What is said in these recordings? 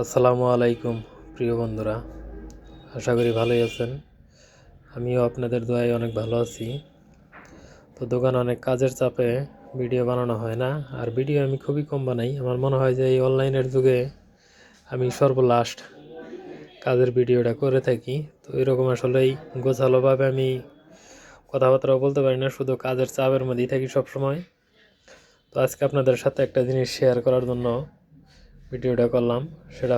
আসসালামু আলাইকুম প্রিয় বন্ধুরা, আশা করি ভালোই আছেন। আমিও আপনাদের দোয়ায় অনেক ভালো আছি। তো দোকানে অনেক কাজের চাপে ভিডিও বানানো হয় না, আর ভিডিও আমি খুবই কম বানাই। আমার মনে হয় যে এই অনলাইনের যুগে আমি সর্বলাস্ট কাজের ভিডিওটা করে থাকি। তো এরকম আসলেই গোছালোভাবে আমি কথাবার্তাও বলতে পারি না, শুধু কাজের চাপের মধ্যেই থাকি সবসময়। তো আজকে আপনাদের সাথে একটা জিনিস শেয়ার করার জন্য ভিডিওটা করলাম। সেটা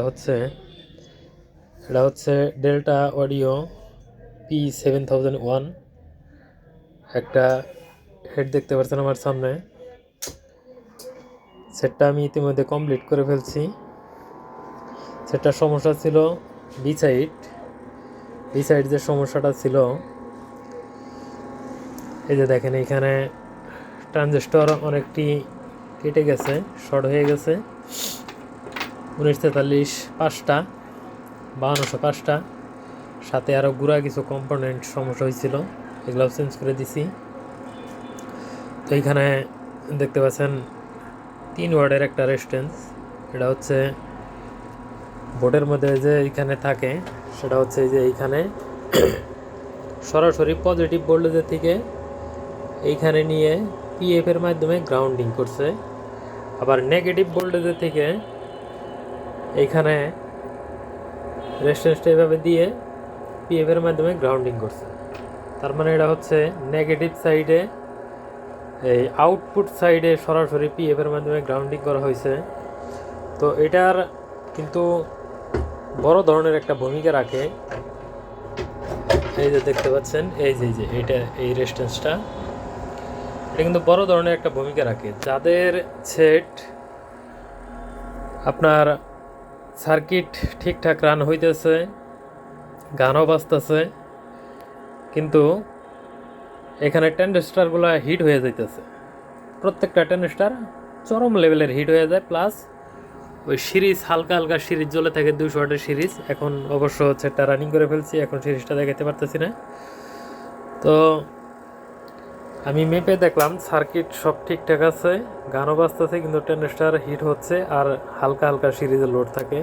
হচ্ছে ডেল্টা অডিও P7001 একটা হেড দেখতে পাচ্ছেন আমার সামনে। সেটটা আমি ইতিমধ্যে কমপ্লিট করে ফেলছি। সেটটার সমস্যা ছিল বি সাইড যে সমস্যাটা ছিল, এই যে দেখেন এখানে ট্রানজিস্টর অনেকটি কেটে গেছে, শর্ট হয়ে গেছে। 1943 5টা, 5205টা, সাথে আরও গুঁড়া কিছু কম্পোনেন্ট সমস্যা হয়েছিল, এগুলো চেঞ্জ করে দিছি। তো এইখানে দেখতে পাচ্ছেন 3 ওয়াটের একটা রেজিস্ট্যান্স। এটা হচ্ছে বোর্ডের মধ্যে যে এইখানে থাকে, সেটা হচ্ছে যে এইখানে সরাসরি পজিটিভ ভোল্টেজের থেকে এইখানে নিয়ে পিএফের মাধ্যমে গ্রাউন্ডিং করছে, আবার নেগেটিভ ভোল্টেজের থেকে এইখানে রেজিস্ট্যান্সটা এভাবে দিয়ে পিএফের মাধ্যমে গ্রাউন্ডিং করছে। তার মানে এটা হচ্ছে নেগেটিভ সাইডে, এই আউটপুট সাইডে সরাসরি পিএফের মাধ্যমে গ্রাউন্ডিং করা হয়েছে। তো এটার কিন্তু বড় ধরনের একটা ভূমিকা রাখে। এই যে দেখতে পাচ্ছেন, এই যে এটা এই রেজিস্ট্যান্সটা, এটা কিন্তু বড় ধরনের একটা ভূমিকা রাখে। যাদের সেট আপনার সার্কিট ঠিকঠাক রান হইতেছে, গানও বাজতেছে, কিন্তু এখানে ট্রানজিস্টরগুলো হিট হয়ে যাইতেছে, প্রত্যেকটা ট্রানজিস্টর চরম লেভেলের হিট হয়ে যায়। প্লাস ওই সিরিজ হালকা হালকা সিরিজ জ্বলে থাকে, 200 ওয়াটের সিরিজ। এখন অবশ্য সেটটা রানিং করে ফেলছি, এখন সিরিজটা দেখাতে পারতেছি না। তো আমি মেপে দেখলাম সার্কিট সব ঠিকঠাক আছে, গানও বাজতেছে, কিন্তু ট্রানজিস্টর হিট হচ্ছে আর হালকা হালকা সিরিজে লোড থাকে।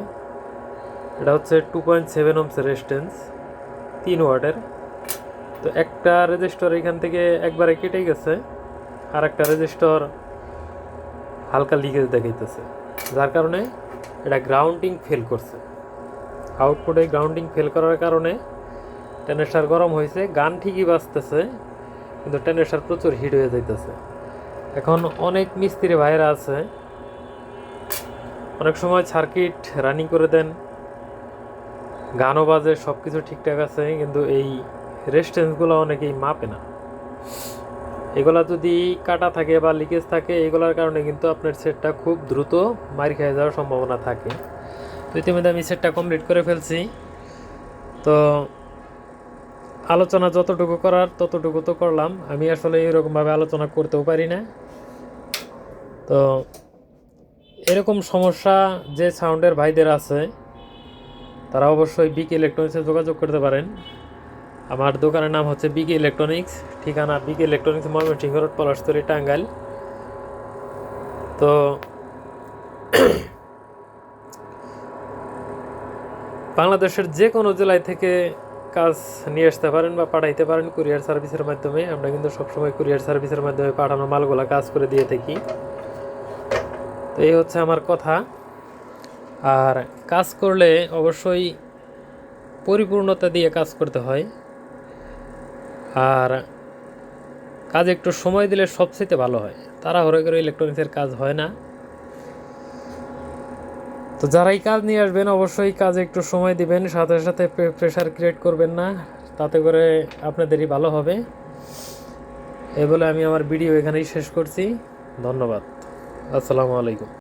এটা হচ্ছে 2.7 ohms রেজিস্ট্যান্স, 3 ওয়াটের। তো একটা রেজিস্টর এখান থেকে একবারে কেটে গেছে, আর একটা রেজিস্টর হালকা লিকেজ দেখাইতেছে, যার কারণে এটা গ্রাউন্ডিং ফেল করছে। আউটপুটে গ্রাউন্ডিং ফেল করার কারণে ট্রানজিস্টর গরম হয়েছে, গান ঠিকই বাজতেছে, কিন্তু ট্রানজিস্টর প্রচুর হিট হয়ে যাইতেছে। এখন অনেক মিস্ত্রি ভাইরা আছে, অনেক সময় সার্কিট রানিং করে দেন, গানও বাজে, সব কিছু ঠিকঠাক আছে, কিন্তু এই রেজিস্ট্যান্সগুলো অনেকেই মাপে না। এগুলা যদি কাটা থাকে বা লিকেজ থাকে, এগুলোর কারণে কিন্তু আপনার সেটটা খুব দ্রুত মার খেয়ে যাওয়ার সম্ভাবনা থাকে। তো ইতিমধ্যে আমি সেটটা কমপ্লিট করে ফেলছি। তো আলোচনা যতটুকু করার ততটুকু তো করলাম। আমি আসলে এরকমভাবে আলোচনা করতেও পারি না। তো এরকম সমস্যা যে সাউন্ডের ভাইদের আছে, তারা অবশ্যই বিকে ইলেকট্রনিক্সে যোগাযোগ করতে পারেন। আমার দোকানের নাম হচ্ছে বিকে ইলেকট্রনিক্স, ঠিকানা বিকে ইলেকট্রনিক্স, ময়মনসিংহ রোড, পলাশতলী, টাঙ্গাইল। তো বাংলাদেশের যে কোনো জেলায় থেকে কাজ নিয়ে আসতে পারেন বা পাঠাইতে পারেন কুরিয়ার সার্ভিসের মাধ্যমে। আমরা কিন্তু সবসময় কুরিয়ার সার্ভিসের মাধ্যমে পাঠানো মালগুলো কাজ করে দিয়ে থাকি। তো এই হচ্ছে আমার কথা। আর কাজ করলে অবশ্যই পরিপূর্ণতা দিয়ে কাজ করতে হয়, আর কাজে একটু সময় দিলে সবচেয়ে ভালো হয়। তাড়াহুড়ো করে ইলেকট্রনিক্সের কাজ হয় না। তো যারাই কাজ নিয়ে আসবেন অবশ্যই কাজে একটু সময় দিবেন, সাথে সাথে প্রেশার ক্রিয়েট করবেন না, তাতে করে আপনাদেরই ভালো হবে। এই বলে আমি আমার ভিডিও এখানেই শেষ করছি। ধন্যবাদ। আসসালামু আলাইকুম।